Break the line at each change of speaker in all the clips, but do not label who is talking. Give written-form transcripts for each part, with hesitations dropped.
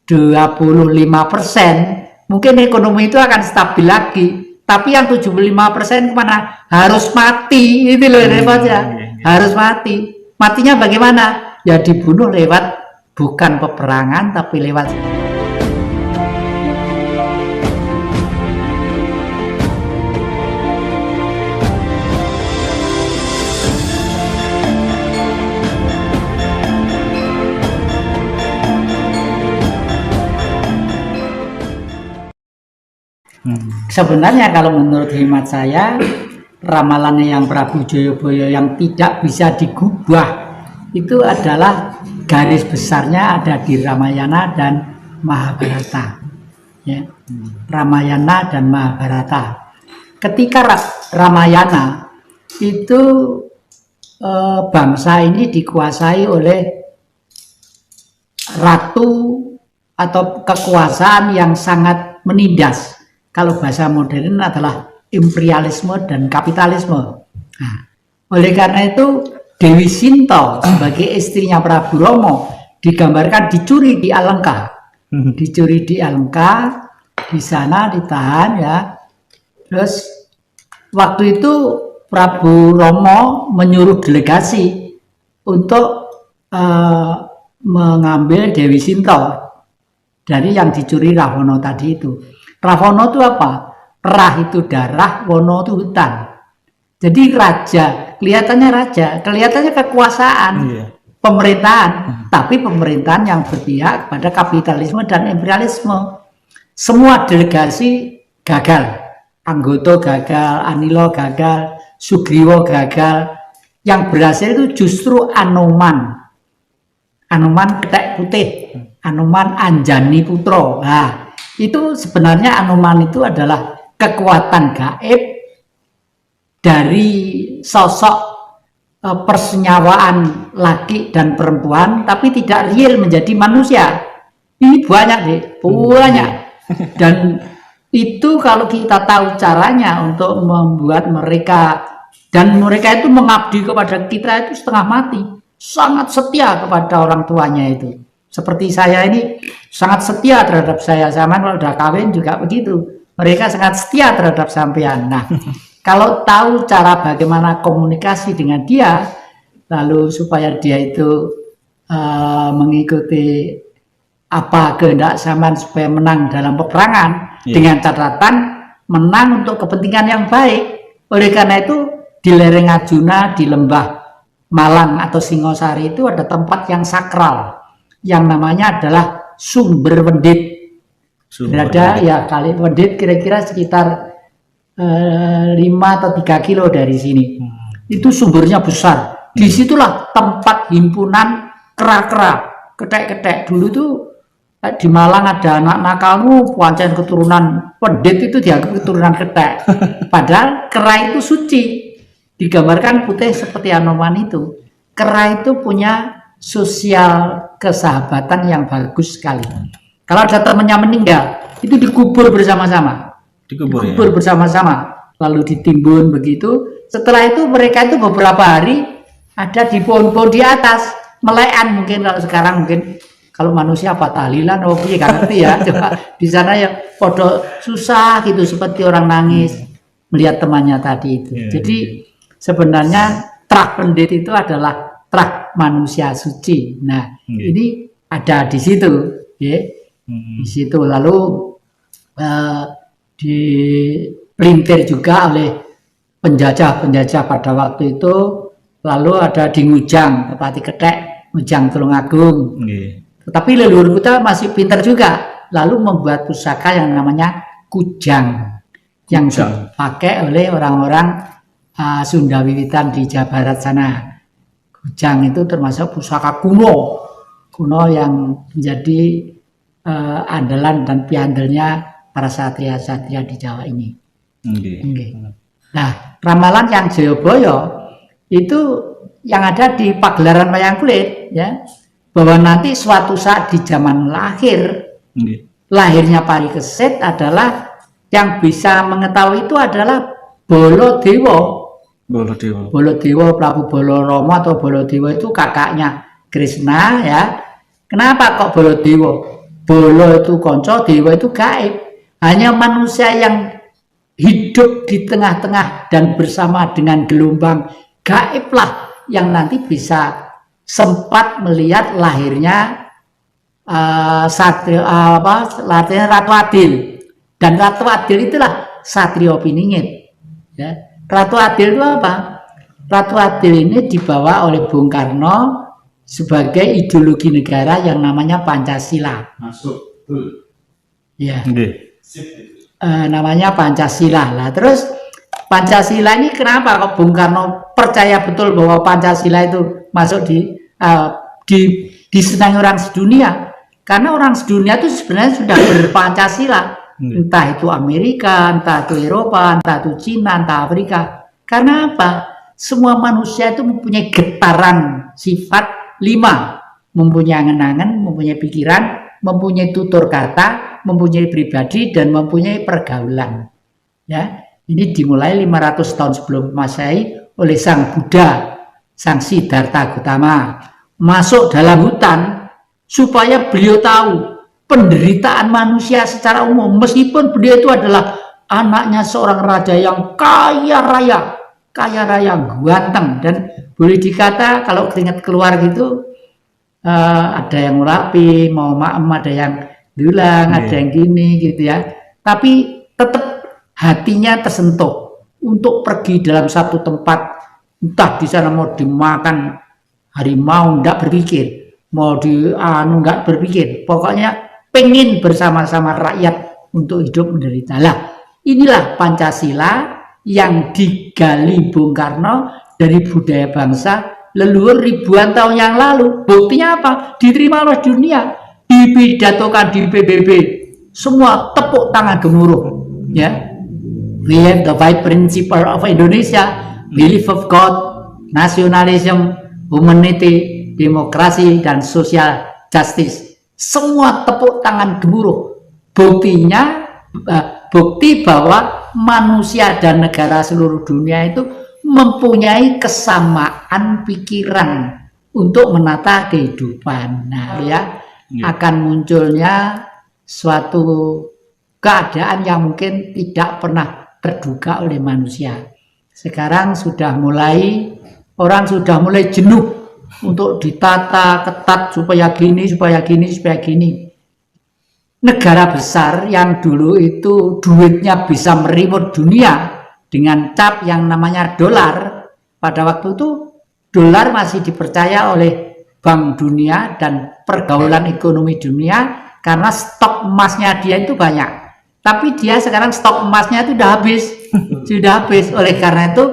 25%, mungkin ekonomi itu akan stabil lagi. Tapi yang 75% kemana? Harus mati, itu loh repotnya. Harus mati. Matinya bagaimana? Ya dibunuh lewat bukan peperangan, tapi lewat sebenarnya kalau menurut hemat saya, ramalannya yang Prabu Jayabaya yang tidak bisa digubah itu adalah garis besarnya ada di Ramayana dan Mahabharata. Ya. Ramayana dan Mahabharata. Ketika Ramayana itu bangsa ini dikuasai oleh ratu atau kekuasaan yang sangat menindas. Kalau bahasa modern adalah imperialisme dan kapitalisme. Nah, oleh karena itu Dewi Sinta sebagai istrinya Prabu Rama digambarkan dicuri di Alengka. Dicuri di Alengka, di sana ditahan ya. Terus waktu itu Prabu Rama menyuruh delegasi untuk mengambil Dewi Sinta dari yang dicuri Rahwana tadi itu. Rahwana itu apa? Rah itu darah, Wono itu hutan. Jadi raja, kelihatannya kekuasaan, pemerintahan, tapi pemerintahan yang berpihak pada kapitalisme dan imperialisme. Semua delegasi gagal, Anggota gagal, Anila gagal, Sugriwa gagal. Yang berhasil itu justru Anoman Ketek Putih, Anoman Anjani Putra. Nah, itu sebenarnya Anoman itu adalah kekuatan gaib dari sosok persenyawaan laki dan perempuan, tapi tidak real menjadi manusia. Ini banyak deh, banyak. Dan itu kalau kita tahu caranya untuk membuat mereka, dan mereka itu mengabdi kepada kita itu setengah mati, sangat setia kepada orang tuanya itu. Seperti saya ini sangat setia terhadap saya, sama kalau udah kawin juga begitu. Mereka sangat setia terhadap sampean. Nah, kalau tahu cara bagaimana komunikasi dengan dia, lalu supaya dia itu mengikuti apa kehendak sampean supaya menang dalam peperangan, dengan catatan menang untuk kepentingan yang baik. Oleh karena itu di lereng Arjuna, di lembah Malang atau Singosari itu ada tempat yang sakral, yang namanya adalah Sumber Wendit. Berada ya kali Wendit kira-kira sekitar 5 atau 3 kilo dari sini. Itu sumbernya besar. Disitulah tempat himpunan kera-kera, ketek-ketek. Dulu tuh di Malang ada anak nakal, pancen keturunan Wendit itu dianggap keturunan ketek. Padahal kera itu suci. Digambarkan putih seperti Anoman itu. Kera itu punya sosial kesahabatan yang bagus sekali. Kalau ada temannya meninggal, itu dikubur bersama-sama. Dikubur bersama-sama, lalu ditimbun begitu. Setelah itu mereka itu beberapa hari ada di pohon-pohon di atas, melekan mungkin kalau sekarang mungkin kalau manusia apa tahlilan, oh iya gak ngerti ya. Coba di sana ya podo susah gitu seperti orang nangis melihat temannya tadi itu. Jadi sebenarnya trah Pendit itu adalah trah manusia suci. Nah, ini ada di situ, ya. Di situ lalu dipelintir juga oleh penjajah pada waktu itu. Lalu ada di Ngujang, Pati Ketek, Ngujang Tulungagung. Tetapi leluhur kita masih pintar juga, lalu membuat pusaka yang namanya Kujang, yang dipakai oleh orang-orang Sunda Wiwitan di Jawa Barat sana. Kujang itu termasuk pusaka kuno yang menjadi andalan dan piandelnya para satria-satria di Jawa ini. Nah, ramalan yang Jayabaya itu yang ada di pagelaran wayang kulit, ya, bahwa nanti suatu saat di zaman lahirnya Parikesit adalah yang bisa mengetahui itu adalah Baladewa. Prabu Balarama atau Baladewa itu kakaknya Krishna, ya. Kenapa kok Baladewa? bolo itu konco, dewa itu gaib. Hanya manusia yang hidup di tengah-tengah dan bersama dengan gelombang gaiblah yang nanti bisa sempat melihat lahirnya Ratu Adil. Dan Ratu Adil itulah Satrio Piningit. Ya. Ratu Adil itu apa? Ratu Adil ini dibawa oleh Bung Karno sebagai ideologi negara yang namanya Pancasila.
Masuk.
Ya. Namanya Pancasila lah. Terus Pancasila ini kenapa kok Bung Karno percaya betul bahwa Pancasila itu masuk disenangi orang sedunia? Karena orang sedunia itu sebenarnya sudah berpancasila, entah itu Amerika, entah itu Eropa, entah itu Cina, entah Afrika. Karena apa? Semua manusia itu mempunyai getaran sifat 5, mempunyai angan-angan, mempunyai pikiran, mempunyai tutur kata, mempunyai pribadi, dan mempunyai pergaulan. Ya, ini dimulai 500 tahun sebelum Masehi oleh Sang Buddha, Sang Siddhartha Gautama, masuk dalam hutan supaya beliau tahu penderitaan manusia secara umum, meskipun beliau itu adalah anaknya seorang raja yang kaya raya, ganteng, dan boleh dikata kalau keringat keluar gitu ada yang ngurapi, mau maem, ada yang dulang, ada yang gini gitu ya. Tapi tetap hatinya tersentuh untuk pergi dalam satu tempat, entah di sana mau dimakan harimau, enggak berpikir, mau enggak berpikir, pokoknya pengen bersama-sama rakyat untuk hidup menderita. Lah, inilah Pancasila yang digali Bung Karno dari budaya bangsa leluhur ribuan tahun yang lalu. Buktinya apa? Diterima oleh dunia, dipidatokan di PBB, semua tepuk tangan gemuruh. Ya, we have the five principles of Indonesia: belief of God, nationalism, humanity, demokrasi, dan social justice. Semua tepuk tangan gemuruh. Buktinya, bukti bahwa manusia dan negara seluruh dunia itu mempunyai kesamaan pikiran untuk menata kehidupan. Nah, ya, akan munculnya suatu keadaan yang mungkin tidak pernah terduga oleh manusia. Sekarang orang sudah mulai jenuh untuk ditata ketat supaya gini, supaya gini, supaya gini. Negara besar yang dulu itu duitnya bisa merimut dunia dengan cap yang namanya dolar, pada waktu itu dolar masih dipercaya oleh Bank Dunia dan pergaulan ekonomi dunia karena stok emasnya dia itu banyak. Tapi dia sekarang stok emasnya itu sudah habis. Oleh karena itu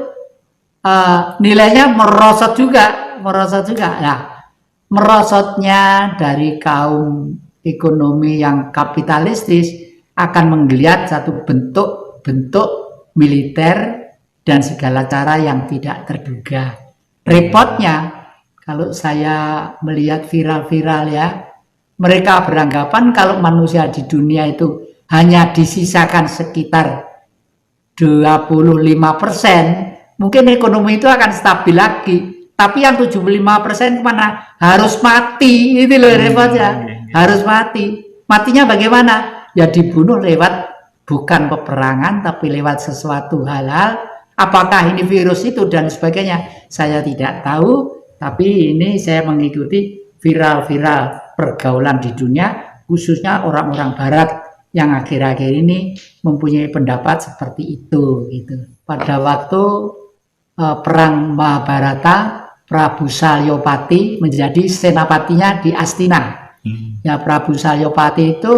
nilainya merosot juga. Nah, merosotnya dari kaum ekonomi yang kapitalistis akan menggeliat satu bentuk militer dan segala cara yang tidak terduga. Repotnya kalau saya melihat viral-viral ya, mereka beranggapan kalau manusia di dunia itu hanya disisakan sekitar 25%, mungkin ekonomi itu akan stabil lagi. Tapi yang 75% kemana? Harus mati. Itu loh repotnya. Harus mati. Matinya bagaimana? Ya dibunuh lewat bukan peperangan, tapi lewat sesuatu hal-hal. Apakah ini virus itu dan sebagainya? Saya tidak tahu. Tapi ini saya mengikuti viral-viral pergaulan di dunia, khususnya orang-orang Barat yang akhir-akhir ini mempunyai pendapat seperti itu. Gitu. Pada waktu perang Mahabharata, Prabu Salyopati menjadi senapatinya di Astina. Ya, Prabu Salyopati itu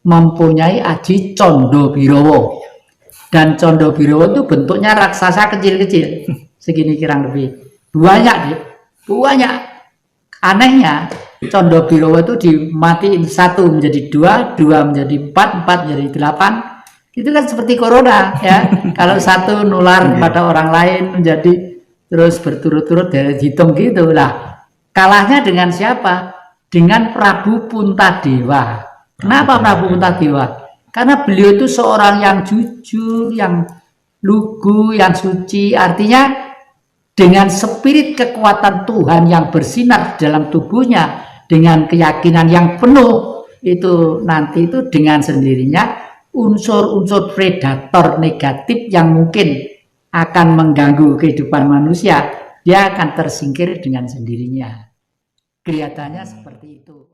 mempunyai aji Condobirowo. Dan Condobirowo itu bentuknya raksasa kecil-kecil, segini kurang lebih. Banyak. Anehnya, Condobirowo itu dimatiin 1 menjadi 2, 2 menjadi 4, 4 menjadi 8. Itu kan seperti corona ya. Kalau satu nular pada orang lain menjadi terus berturut-turut dari hitung gitu lah. Kalahnya dengan siapa? Dengan Prabu Puntadewa. Kenapa Prabu Puntadewa? Karena beliau itu seorang yang jujur, yang lugu, yang suci. Artinya dengan spirit kekuatan Tuhan yang bersinar dalam tubuhnya, dengan keyakinan yang penuh itu nanti itu dengan sendirinya unsur-unsur predator negatif yang mungkin akan mengganggu kehidupan manusia, dia akan tersingkir dengan sendirinya. Kelihatannya seperti itu.